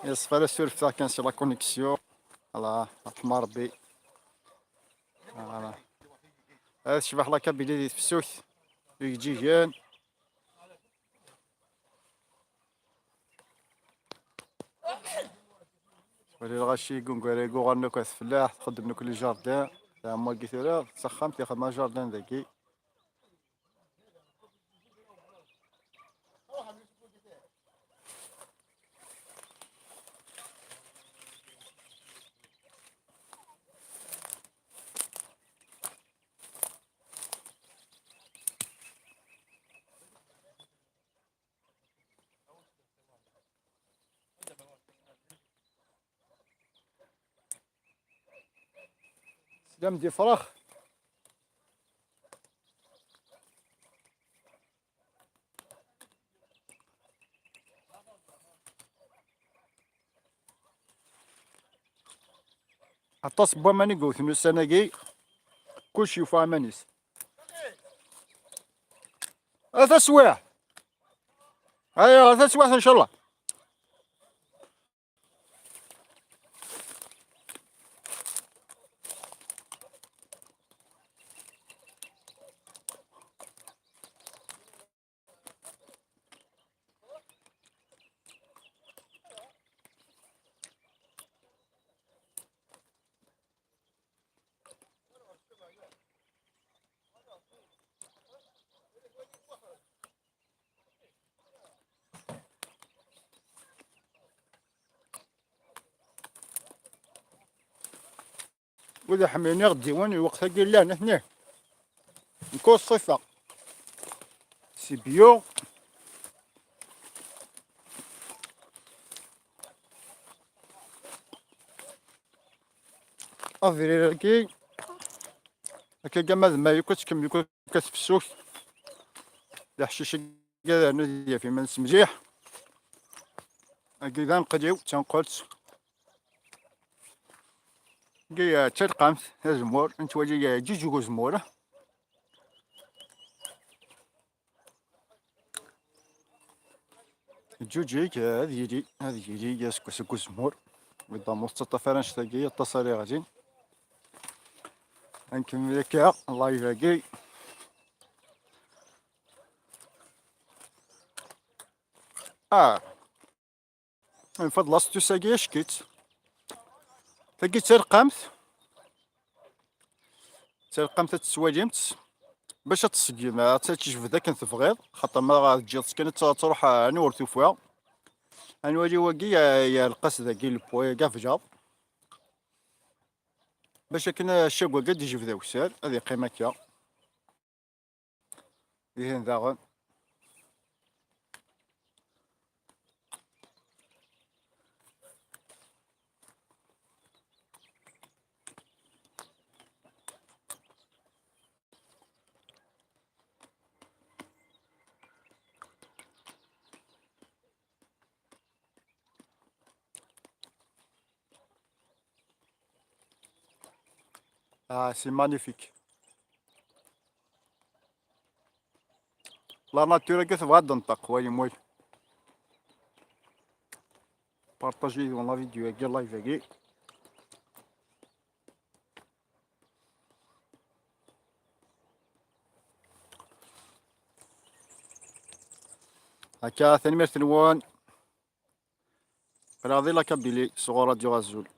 يصفى لا سورفتا كان سي لا كونيكسيون. فوالا رحم ربي. فوالا هذا شبح لا كابيلي تفسوت يجيجان. ولي الغاشي كونكاريكو غنوك فلاح تخدم لك لي جاردان تاع ما لقيت راه سخمت ياخد ما جاردان ذاكي. سلام دي فراخ. عطاس بوا ماني قوت نو السناكي كلشي يوفى مانيس. هذا سواح. ايوا هذا سواح ان شاء الله. وإذا حميني غدي وين وقتها قال لا هنا نكون الصفة سي بيو. افري راكي هكا كاع ما يكونش كم يكون كتفسوك الحشيشه كاع هنا في منس مليح. هكذا نقديو تنقلت كي تلقامت الزمور نتواجه جوج زموره. جوجيك هذه يجي ياسكو سكو زمور ودا مستطا فرنش تاكي التصاري غادي نكمل هكا الله يبارك. من فضل لاصتو ساكي شكيت تاكي تلقمت تسواجمت باش تسقيم تجبد كنت تبغيض خاطر ما غاتجي كانت تروح نورتو فيها انواجي واقي يا القص ذاكي البوي كاع فجاب باش كنا الشاكوا قد يجي ذا وسال هذه قيمة كا ذهن ذاغن. سي مانيفيك. لا ناتورا كتبغى تنطق وي موي بارطاجي لا فيديو هاكي لايف هاكي. هكا ثاني مرتنوان راضي لا كابيلي صغور راديو غازول.